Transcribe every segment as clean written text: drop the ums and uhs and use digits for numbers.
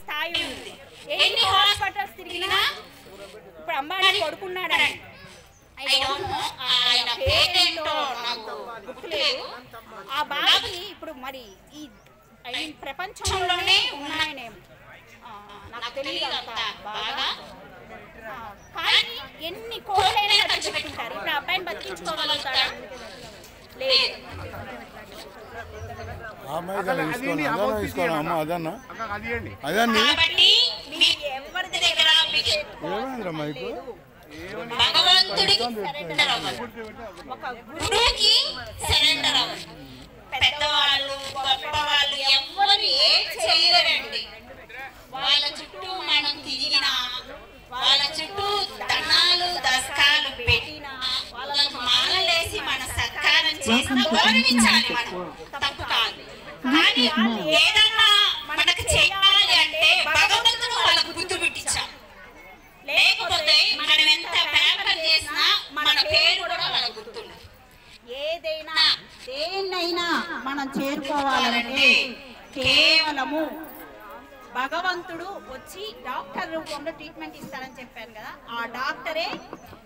స్థాయి ఉంది. ఎన్ని హాస్పిటల్స్ తిరిగినా ఇప్పుడు అంబానీ కొడుకున్నాడని ఆయన పేరేంటో నాకు గుర్తులేదు. ఆ బాబుకి ఇప్పుడు మరి ఈ ప్రపంచంలోనే ఉన్నాయనేమో నాకు తెలియదు అంత బాగా. కానీ ఎన్ని కోట్లైనా ఖర్చు పెట్టుకుంటారు. ఇప్పుడు అబ్బాయిని బతికించుకోగలుగుతారా? లేదు. భగవంతుడికి ఒక గురువుకి సరెండర్ అవ్వాలి. పెద్దవాళ్ళు గొప్పవాళ్ళు ఎవరు ఏం చేయలేరండి. వాళ్ళ చుట్టూ మనం తిరిగినా, వాళ్ళ చుట్టూ దండాలు దస్కాలు పెట్టినా, వాళ్ళకు మాలలేసి మన సత్కారం చేసినా గౌరవించాలి, మనం తప్పు కాదు. కానీ ఏదన్నా మనకు చేయాలి అంటే భగవంతుడు వాళ్ళకు గుర్తు పెట్టించాలి. లేకపోతే మనం ఎంత పేపర్ చేసినా మన పేరు కూడా వాళ్ళకు గుర్తుండదు. ఏదైనా దేన్నైనా మనం చేరుకోవాలంటే కేవలము భగవంతుడు వచ్చి డాక్టర్ రూపంలో ట్రీట్మెంట్ ఇస్తారని చెప్పాను కదా, ఆ డాక్టరే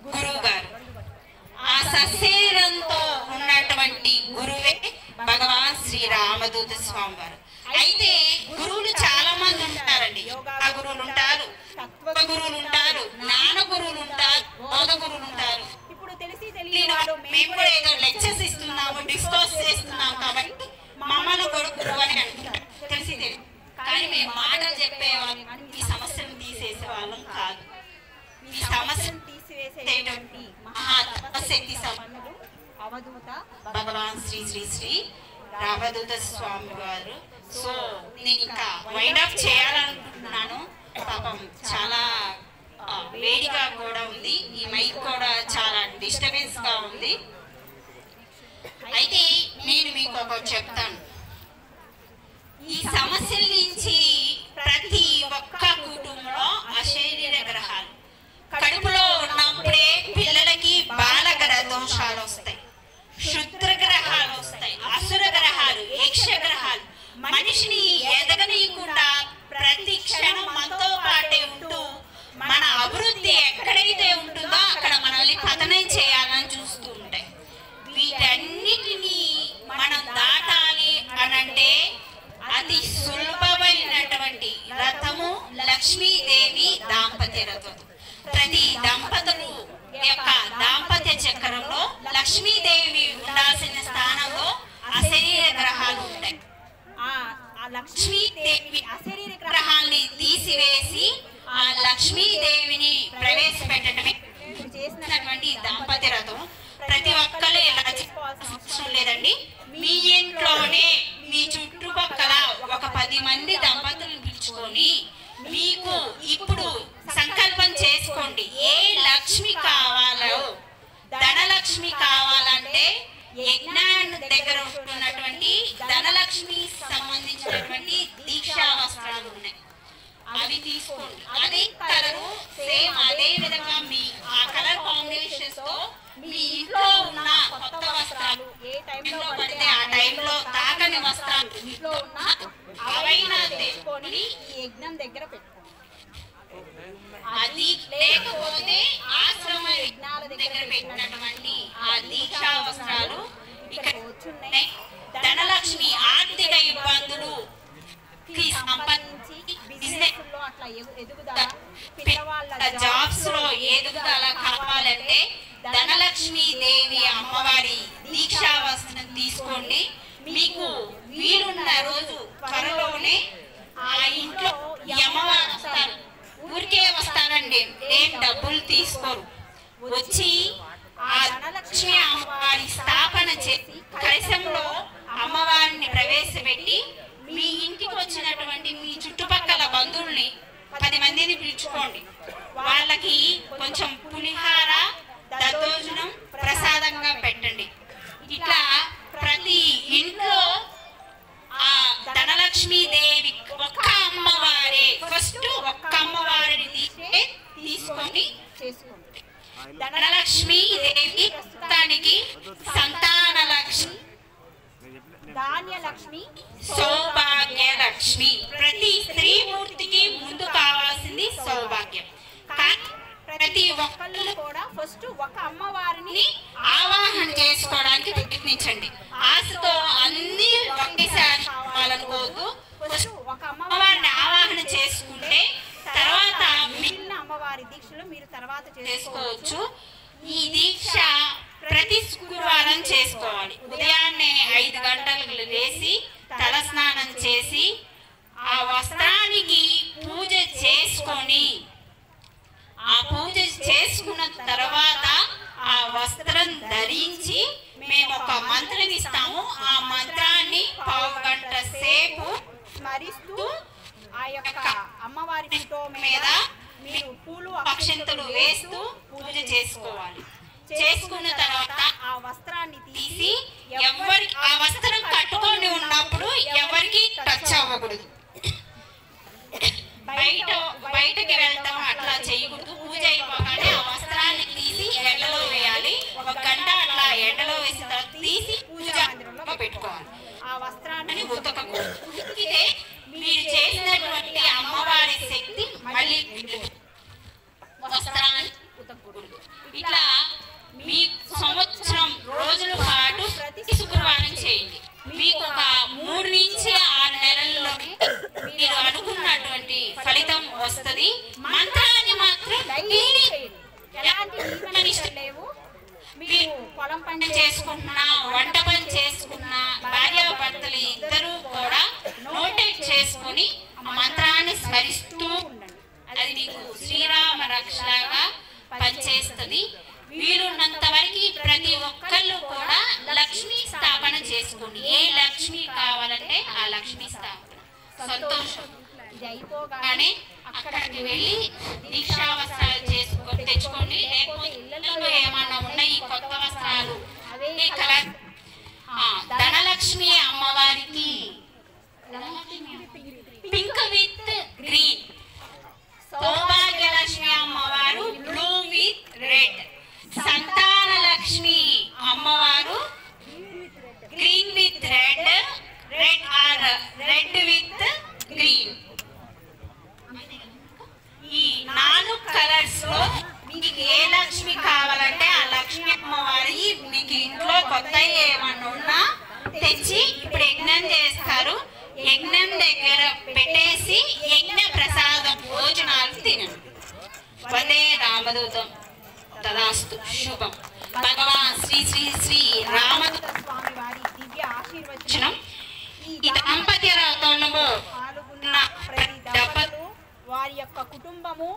గురువు గారు. ఆ సశరీరంతో ఉన్నటువంటి గురువే భగవాన్ శ్రీ రామదూత స్వామి వారు. అయితే గురువులు చాలా మంది ఉంటారండి. యోగా గురువులు ఉంటారు, తత్వ గురువులు ఉంటారు, జ్ఞాన గురువులు ఉంటారు, బోధ గురువులు ఉంటారు. ఇప్పుడు తెలిసి తెలియని మేము కూడా ఏదో లెక్చర్స్ ఇస్తున్నాము, డిస్కస్ చేస్తున్నాము కాబట్టి మమ్మల్ని గురువు అని అంటారు. తెలిసి తెలియదు. కానీ మేము మాటలు చెప్పేవాళ్ళం, ఈ సమస్యను తీసేసే వాళ్ళం కాదు. ఈ సమస్యను తీసివేసేటువంటి మహా తపశక్తి సంపన్నుడు అవధూత భగవాన్ శ్రీ శ్రీ శ్రీ రామదూత స్వామి వారు. సో నేను ఇంకా వైండ్ అప్ చేయాలనుకుంటున్నాను. పాపం చాలా వేడిగా కూడా ఉంది, ఈ మైక్ కూడా చాలా డిస్టర్బెన్స్ గా ఉంది. అయితే నేను మీకు ఒకటి చెప్తాను. ఈ సమస్యల నుంచి ప్రతి ఒక్క కుటుంబంలో అశరీర గ్రహాలు కడుపులో ఉన్నప్పుడే పిల్లలకి బాలగ్రహ దోషాలు వస్తాయి, క్షుద్ర గ్రహాలు వస్తాయి, అసుర గ్రహాలు, యక్ష గ్రహాలు మనిషిని ఎదగనీయకుండా ప్రతి క్షణం మనతో పాటే ఉంటూ మన అభివృద్ధి ఎక్కడైతే ఉంటుందో అక్కడ మనల్ని పతనం చేయాలని చూస్తూ ఉంటాయి. వీటన్నిటినీ మనం దాటాలి అనంటే అతి సులభమైనటువంటి రథము లక్ష్మీదేవి దాంపత్య రథం. ప్రతి దంపతులు యొక్క దాంపత్య చక్రంలో లక్ష్మీదేవి ఉండాల్సిన స్థానంలో అశరీర గ్రహాలు ఉంటాయి. ఆ లక్ష్మీదేవి అశరీర గ్రహాన్ని తీసివేసి ఆ లక్ష్మీదేవిని ప్రవేశపెట్టడమే చేసినటువంటి దాంపత్య రథం. ప్రతి ఒక్కరు ఎలా చేసుకోవాల్సిన అవసరం లేదండి. మీ ఇంట్లోనే మీ చుట్టుపక్కల ఒక 10 మంది దంపతులను పిలుచుకొని మీకు ఇప్పుడు సంకల్పం చేసుకోండి. ఏ లక్ష్మి కావాలో, ధనలక్ష్మి కావాలంటే యజ్ఞాన్ని దగ్గర ఉన్నటువంటి ధనలక్ష్మి సంబంధించినటువంటి దీక్షా వస్త్రాలు ఉన్నాయి, అవి తీసుకోండి. అదే కలర్ సేమ్ అదే విధంగా మీ ఆ కలర్ కాంబినేషన్స్ తో మీ ఇంట్లో ఉన్న కొత్త వస్త్రాలు, ఏ టైంలో పడితే ఆ టైంలో తాకని వస్త్రాలు ఇంట్లో ఉన్న అవైనా తెచ్చుకొని ఈ యజ్ఞం దగ్గర పెట్టుకోండి. అది లేకపోతే ఆశ్రమ యజ్ఞాల దగ్గర పెట్టినటువంటి ఆ దీక్షా వస్త్రాలు ఇక్కడ వచ్చున్నాయి. ధనలక్ష్మి ఆర్థిక ఇబ్బందులు సంబంధించి బిజినెస్ లో అట్లా ఎదుగుదల, పిల్లవాళ్ళ జాబ్స్ లో ఎదుగుదల కావాలంటే ధనలక్ష్మి దేవి అమ్మవారి దీక్షా వస్త్రం తీసుకోండి. మీకు వీలున్న రోజు త్వరలోనే ఆ ఇంట్లో అమ్మవారు వస్తారు. ఊరికే వస్తారండి, ఏం డబ్బులు తీసుకోరు. వచ్చి ఆ ధనలక్ష్మి అమ్మవారి స్థాపన చేసి కలశంలో అమ్మవారిని ప్రవేశపెట్టి మీ ఇంటికి వచ్చినటువంటి మీ చుట్టుపక్కల బంధువుల్ని 10 మందిని పిలుచుకోండి. వాళ్ళకి కొంచెం పులిహార దద్దోజనం ప్రసాదంగా పెట్టండి. ఇట్లా ప్రతి ఇంట్లో ఆ ధనలక్ష్మి దేవి ఒక్క అమ్మవారే, ఫస్ట్ ఒక్క అమ్మవారిని తీసుకొని చేసుకోండి. ధనలక్ష్మి దేవి ప్రస్తుతానికి సంతాన లక్ష్మి, ధాన్యలక్ష్మి, సౌభాగ్య లక్ష్మి. ప్రతి స్త్రీ మూర్తికి చేసుకోవచ్చు. ఈ దీక్ష ప్రతి శుక్రవారం చేసుకోవాలి. ఉదయాన్నే 5 గంటలకు లేచి తలస్నానం చేసి ఆ వస్త్రానికి పూజ చేసుకొని, ఆ పూజ చేసుకున్న తర్వాత ఆ వస్త్రం ధరించి మేము ఒక మంత్రం ఇస్తాము. ఆ మంత్రాన్ని 1/2 గంట సేపు స్మరిస్తూ ఆ యొక్క అమ్మవారి ఫోటో మీద మీరు పూలు అక్షంతలు వేస్తూ పూజ చేసుకోవాలి. చేసుకున్న తర్వాత ఆ వస్త్రాన్ని తీసి ఎవరికి ఆ వస్త్రం కట్టుకొని ఉన్నప్పుడు ఎవరికి టచ్ అవ్వకూడదు. బయటకి వెళ్తాం అట్లా చేయకూడదు. పూజ అయిపోగానే ఆ వస్త్రాన్ని తీసి ఎండలో వేయాలి. 1 గంట అట్లా ఎండలో వేసిన తర్వాత తీసి పూజా మందిరంలో పెట్టుకోవాలి. ఆ వస్త్రాన్ని ఉతకకూడదు. ఉతికితే మీరు చేసినటువంటి అమ్మవారి శక్తి మళ్ళీ వస్త్రాన్ని ఉతకకూడదు. ఇట్లా మీ సంవత్సరం రోజుల పాటు ప్రతి శుక్రవారం చేయండి. మీకు ఒక 3 నుంచి 6 నెలల్లో మీరు అనుకున్నటువంటి ఫలితం వస్తుంది. మంత్రాన్ని మాత్రం ఎలాంటి నియమాలు లేవు. మీరు పొలం పని చేసుకుంటున్నా, వంట పని చేసుకున్నా, భార్యాభర్తలు ఇద్దరూ కూడా నోటేట్ చేసుకుని ఆ మంత్రాన్ని స్మరిస్తూ ఉండండి. అది మీకు శ్రీరామ రక్షలాగా పనిచేస్తుంది. వీలున్నంత వరకు ప్రతి ఒక్కళ్ళు కూడా లక్ష్మీ స్థాపన చేసుకోండి. ఏ లక్ష్మి కావాలంటే ఆ లక్ష్మీ స్థాపన. సంతోషం అయిపోగానే అక్కడికి వెళ్ళి దీక్షా వస్త్రాలు తెచ్చుకోండి. లేకపోతే ఇళ్లలో ఏమన్నా ఉన్నాయి కొత్త వస్త్రాలు అవే కలర్. ధనలక్ష్మి అమ్మవారికి పింక్ విత్ గ్రీన్, సౌభాగ్యలక్ష్మి అమ్మవారు బ్లూ విత్ రెడ్, సంతాన లక్ష్మి అమ్మవారు green with red, red with green. ఈ 4 కలర్స్ లో మీకు ఏ లక్ష్మి కావాలంటే ఆ లక్ష్మి అమ్మవారి మీకు ఇంట్లో కొత్త ఏమన్నా ఉన్నా తెచ్చి ఇప్పుడు యజ్ఞం చేస్తారు. యజ్ఞం దగ్గర పెట్టేసి యజ్ఞ ప్రసాద భోజనాలు తినండి. వందే రామదూతం తదాస్తు శుభం. భగవాన్ శ్రీ శ్రీ శ్రీ రామదూత స్వామి వారి దివ్య ఆశీర్వచనం ఈ దంపత్య రథంలో పాల్గొన్న ప్రతి దంపతులు వారి యొక్క కుటుంబము